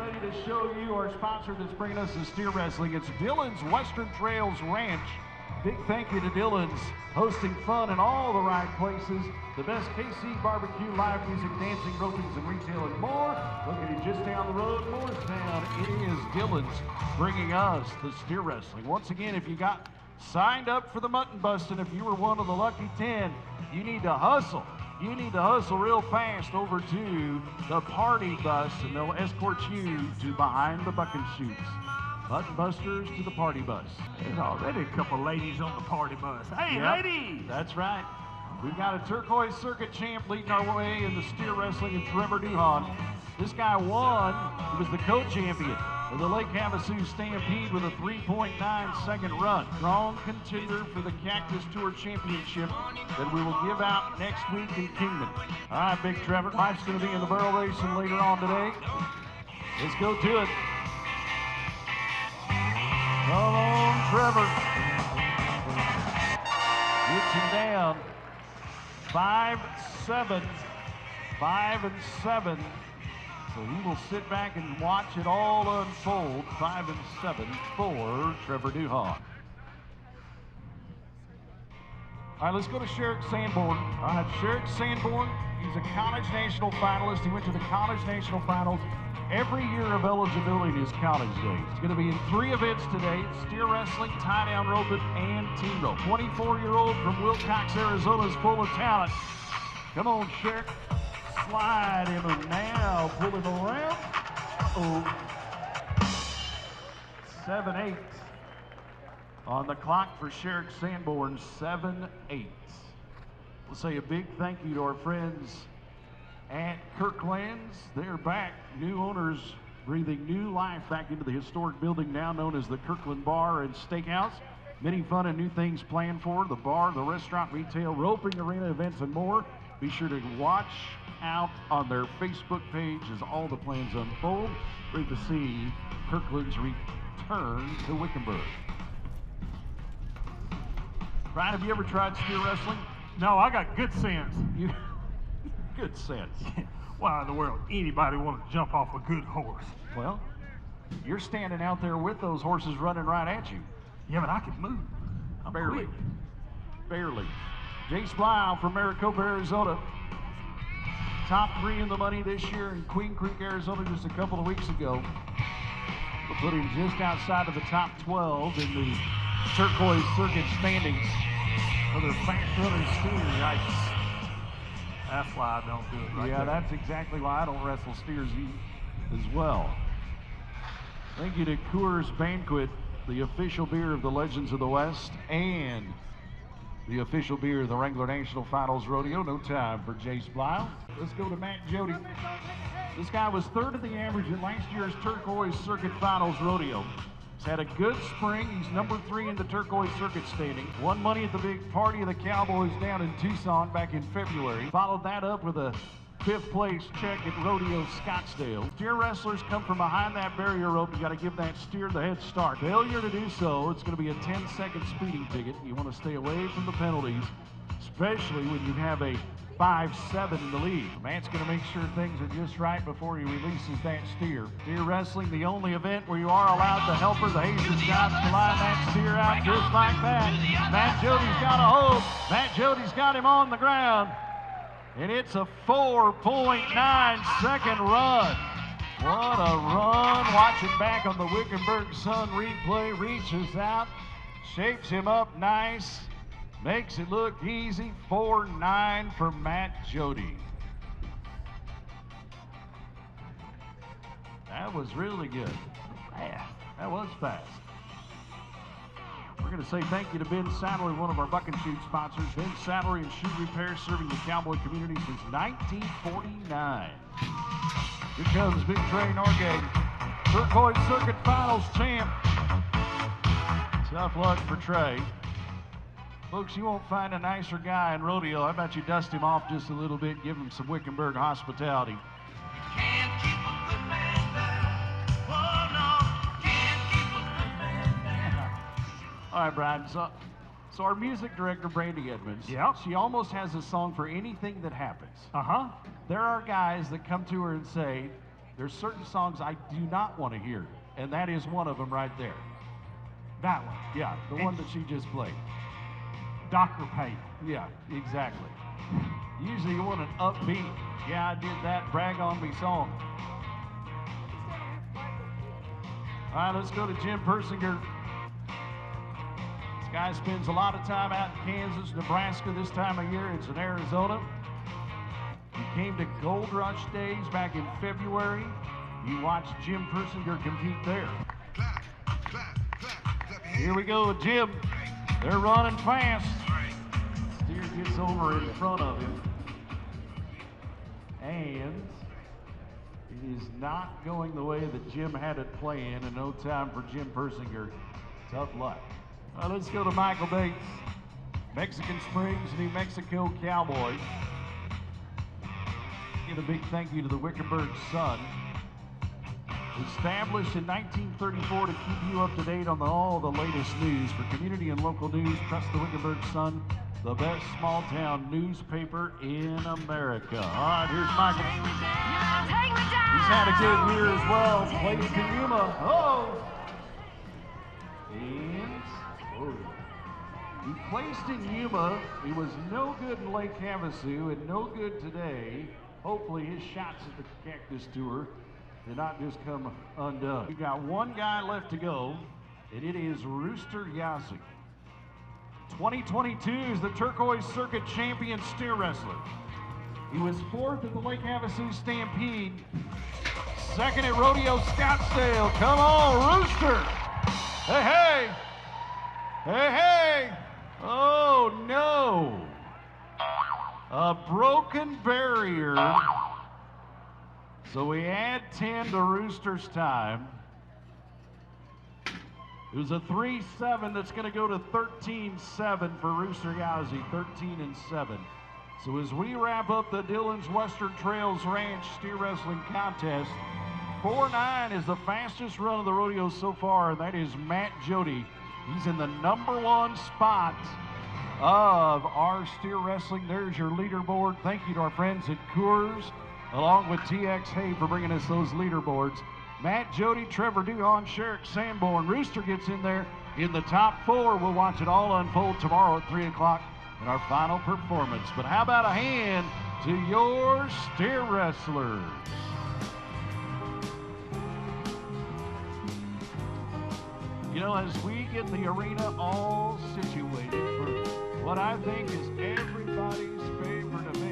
ready to show you our sponsor that's bringing us the steer wrestling. It's Dylan's Western Trails Ranch. Big thank you to Dylan's, hosting fun in all the right places. The best KC barbecue, live music, dancing, ropings, and retail and more. Located just down the road, Moorestown. It is Dylan's bringing us the steer wrestling. Once again, if you got signed up for the mutton busting, if you were one of the lucky 10, you need to hustle. You need to hustle real fast over to the party bus, and they'll escort you to behind the bucking chutes. Mutton busters to the party bus. There's already a couple ladies on the party bus. Hey, ladies! That's right. We've got a turquoise circuit champ leading our way in the steer wrestling, and Trevor Duhon. This guy won. He was the co-champion of the Lake Havasu Stampede with a 3.9-second run. Strong contender for the Cactus Tour Championship that we will give out next week in Kingman. All right, Big Trevor. Mike's going to be in the barrel racing later on today. Let's go to it. Come on, Trevor. Gets him down. 5-7. 5-7. So he will sit back and watch it all unfold. 5-7 for Trevor Duhon. All right, let's go to Sherrick Sanborn. All right, Sherrick Sanborn, he's a college national finalist. He went to the college national finals every year of eligibility in his college days. It's going to be in 3 events today: steer wrestling, tie down roping, and team rope. 24-year-old from Wilcox, Arizona is full of talent. Come on, Sherrick. Slide him now, pull him around. 7-8 on the clock for Sherrick Sanborn. 7-8. We'll say a big thank you to our friends at Kirkland's. They're back. New owners breathing new life back into the historic building now known as the Kirkland Bar and Steakhouse. Many fun and new things planned for the bar, the restaurant, retail, roping, arena events, and more. Be sure to watch out on their Facebook page as all the plans unfold. Great to see Kirkland's return to Wickenburg. Brian, have you ever tried steer wrestling? No, I got good sense. Good sense. Why in the world anybody want to jump off a good horse? Well, you're standing out there with those horses running right at you. Yeah, but I can move. I'm barely. quick. Barely. Jay Splau from Maricopa, Arizona. Top 3 in the money this year in Queen Creek, Arizona just a couple of weeks ago. We'll put him just outside of the top 12 in the turquoise circuit standings for their fast running steer. That's why I don't do it right Yeah, there. that's exactly why I don't wrestle steers as well. Thank you to Coors Banquet, the official beer of the Legends of the West, and the official beer of the Wrangler National Finals Rodeo. No time for Jay Splau. Let's go to Matt Jody. This guy was 3rd in the average at last year's Turquoise Circuit Finals Rodeo. He's had a good spring. He's number 3 in the Turquoise Circuit standing. Won money at the big Party of the Cowboys down in Tucson back in February. Followed that up with a 5th place check at Rodeo Scottsdale. Steer wrestlers come from behind that barrier rope. You got to give that steer the head start. Failure to do so, it's going to be a 10-second speeding ticket. You want to stay away from the penalties, especially when you have a 5-7 in the lead. Matt's going to make sure things are just right before he releases that steer. Steer wrestling, the only event where you are allowed the helper, the Hazen Scots, to line that steer out just like that. Matt Jody's got a hold. Matt Jody's got him on the ground. And it's a 4.9-second run. What a run. Watch it back on the Wickenburg Sun replay. Reaches out, shapes him up nice, makes it look easy. 4.9 for Matt Jody. That was really good. Fast. That was fast. We're going to say thank you to Ben Saddlery, one of our buck and shoot sponsors. Ben Saddlery and Shoe Repair, serving the cowboy community since 1949. Here comes Big Trey Norgay, Turquoise Circuit Finals champ. Tough luck for Trey. Folks, you won't find a nicer guy in rodeo. How about you dust him off just a little bit, give him some Wickenburg hospitality. All right, Brian. So our music director, Brandy Edmonds, she almost has a song for anything that happens. Uh-huh. There are guys that come to her and say, There's certain songs I do not want to hear, and that is one of them right there. That one. Yeah, the one that she just played. Dr. Payton. Yeah, exactly. Usually you want an upbeat, yeah, I did that, brag on me song. All right, let's go to Jim Persinger. This guy spends a lot of time out in Kansas, Nebraska this time of year. It's in Arizona. He came to Gold Rush Days back in February. You watched Jim Persinger compete there. Here we go with Jim. They're running fast. Steer gets over in front of him. And it is not going the way that Jim had it planned, and no time for Jim Persinger. Tough luck. Let's go to Michael Bates. Mexican Springs, New Mexico Cowboy. Give a big thank you to the Wickenburg Sun. Established in 1934 to keep you up to date on all the latest news. For community and local news, trust the Wickenburg Sun, the best small town newspaper in America. All right, here's Michael. He's had a good year as well. Placed in Yuma. Oh! And he placed in Yuma. He was no good in Lake Havasu and no good today. Hopefully his shots at the Cactus Tour did not just come undone. We've got one guy left to go, and it is Rooster Yazzie. 2022 is the Turquoise Circuit champion steer wrestler. He was 4th at the Lake Havasu Stampede, 2nd at Rodeo Scottsdale. Come on, Rooster! Hey, hey! Hey, hey! Oh, no! A broken barrier. So we add 10 to Rooster's time. It was a 3-7 that's going to go to 13-7 for Rooster Yazzie, 13-7. So as we wrap up the Dillon's Western Trails Ranch Steer Wrestling Contest, 4-9 is the fastest run of the rodeo so far, and that is Matt Jody. He's in the #1 spot of our steer wrestling. There's your leaderboard. Thank you to our friends at Coors, along with TX Hay for bringing us those leaderboards. Matt Jody, Trevor Duhon, Sherrick Sanborn. Rooster gets in there in the top 4. We'll watch it all unfold tomorrow at 3 o'clock in our final performance. But how about a hand to your steer wrestlers? You know, as we get the arena all situated for what I think is everybody's favorite event,